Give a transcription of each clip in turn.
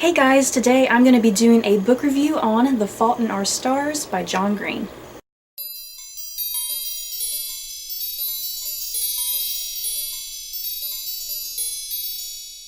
Hey guys, today I'm going to be doing a book review on The Fault in Our Stars by John Green.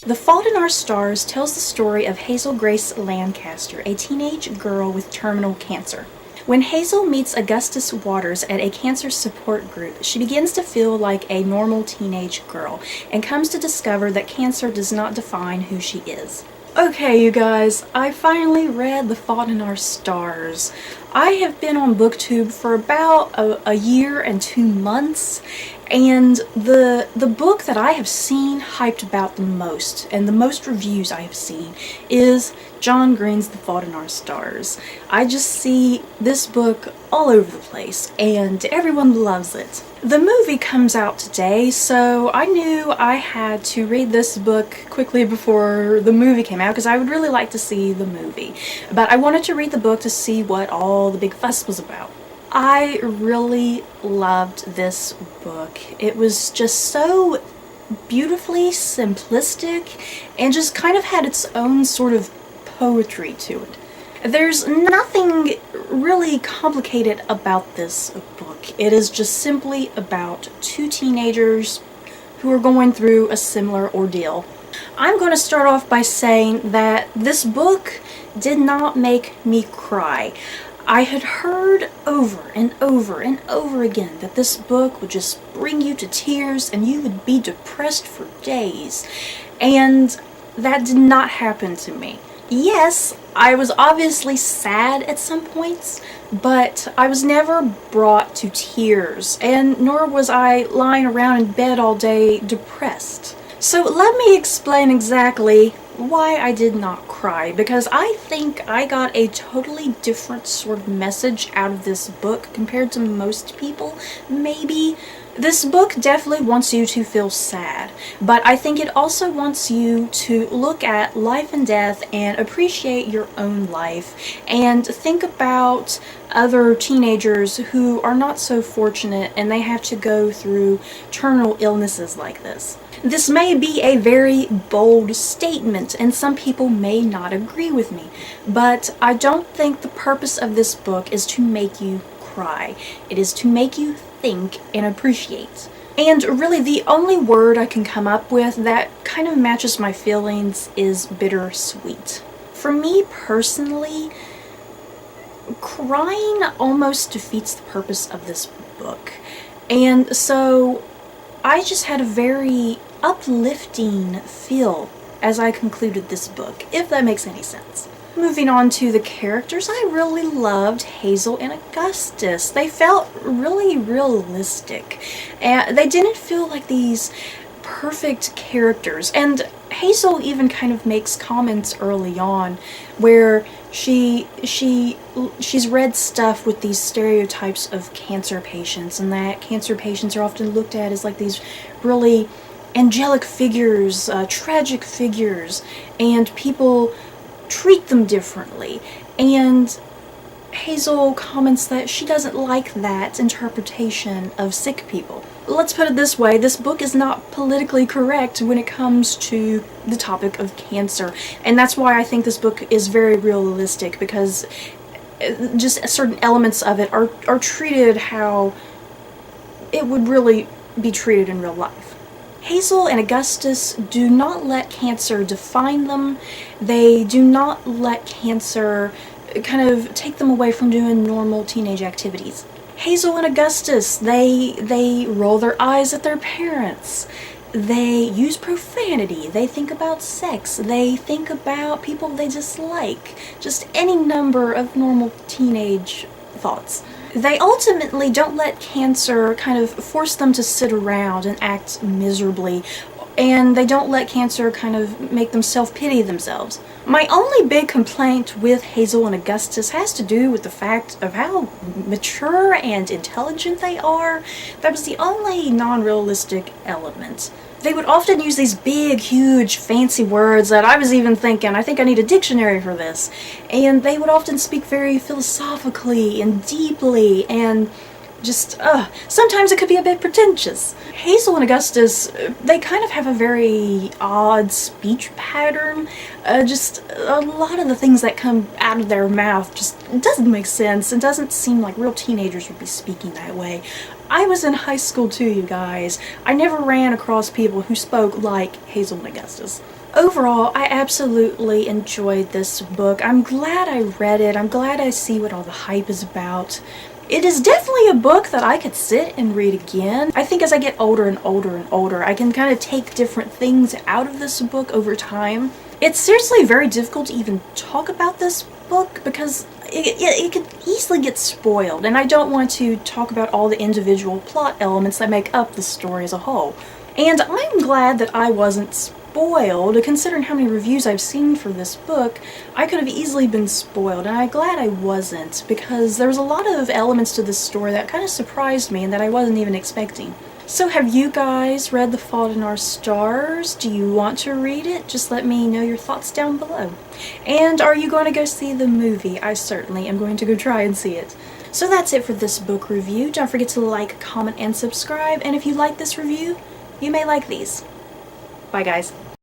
The Fault in Our Stars tells the story of Hazel Grace Lancaster, a teenage girl with terminal cancer. When Hazel meets Augustus Waters at a cancer support group, she begins to feel like a normal teenage girl and comes to discover that cancer does not define who she is. Okay, you guys, I finally read The Fault in Our Stars. I have been on BookTube for about a year and 2 months, and the book that I have seen hyped about the most, and the most reviews I have seen, is John Green's The Fault in Our Stars. I just see this book all over the place, and everyone loves it. The movie comes out today, so I knew I had to read this book quickly before the movie came out because I would really like to see the movie. But I wanted to read the book to see what all the big fuss was about. I really loved this book. It was just so beautifully simplistic and just kind of had its own sort of poetry to it. There's nothing really complicated about this book. It is just simply about two teenagers who are going through a similar ordeal. I'm going to start off by saying that this book did not make me cry. I had heard over and over and over again that this book would just bring you to tears and you would be depressed for days. And that did not happen to me. Yes, I was obviously sad at some points, but I was never brought to tears, and nor was I lying around in bed all day depressed. So let me explain exactly why I did not cry, because I think I got a totally different sort of message out of this book compared to most people, maybe. This book definitely wants you to feel sad, but I think it also wants you to look at life and death and appreciate your own life and think about other teenagers who are not so fortunate and they have to go through terminal illnesses like this. This may be a very bold statement and some people may not agree with me, but I don't think the purpose of this book is to make you cry. It is to make you think and appreciate. And really the only word I can come up with that kind of matches my feelings is bittersweet. For me personally, crying almost defeats the purpose of this book. And so I just had a very uplifting feel as I concluded this book, if that makes any sense. Moving on to the characters, I really loved Hazel and Augustus. They felt really realistic, and they didn't feel like these perfect characters. And Hazel even kind of makes comments early on where she's read stuff with these stereotypes of cancer patients, and that cancer patients are often looked at as like these really angelic figures, tragic figures, and people treat them differently. And Hazel comments that she doesn't like that interpretation of sick people. Let's put it this way, this book is not politically correct when it comes to the topic of cancer, and that's why I think this book is very realistic, because just certain elements of it are treated how it would really be treated in real life. Hazel and Augustus do not let cancer define them. They do not let cancer kind of take them away from doing normal teenage activities. Hazel and Augustus, they roll their eyes at their parents. They use profanity. They think about sex. They think about people they dislike. Just any number of normal teenage thoughts. They ultimately don't let cancer kind of force them to sit around and act miserably, and they don't let cancer kind of make them self-pity themselves. My only big complaint with Hazel and Augustus has to do with the fact of how mature and intelligent they are. That was the only non-realistic element. They would often use these big, huge, fancy words that I was even thinking, I think I need a dictionary for this. And they would often speak very philosophically and deeply, and just, sometimes it could be a bit pretentious. Hazel and Augustus, they kind of have a very odd speech pattern. Just a lot of the things that come out of their mouth just doesn't make sense and doesn't seem like real teenagers would be speaking that way. I was in high school too, you guys. I never ran across people who spoke like Hazel and Augustus. Overall, I absolutely enjoyed this book. I'm glad I read it. I'm glad I see what all the hype is about. It is definitely a book that I could sit and read again. I think as I get older and older and older, I can kind of take different things out of this book over time. It's seriously very difficult to even talk about this book because it could easily get spoiled, and I don't want to talk about all the individual plot elements that make up the story as a whole. And I'm glad that I wasn't spoiled, considering how many reviews I've seen for this book. I could have easily been spoiled, and I'm glad I wasn't, because there was a lot of elements to this story that kind of surprised me and that I wasn't even expecting. So have you guys read The Fault in Our Stars? Do you want to read it? Just let me know your thoughts down below. And are you going to go see the movie? I certainly am going to go try and see it. So that's it for this book review. Don't forget to like, comment, and subscribe. And if you like this review, you may like these. Bye guys.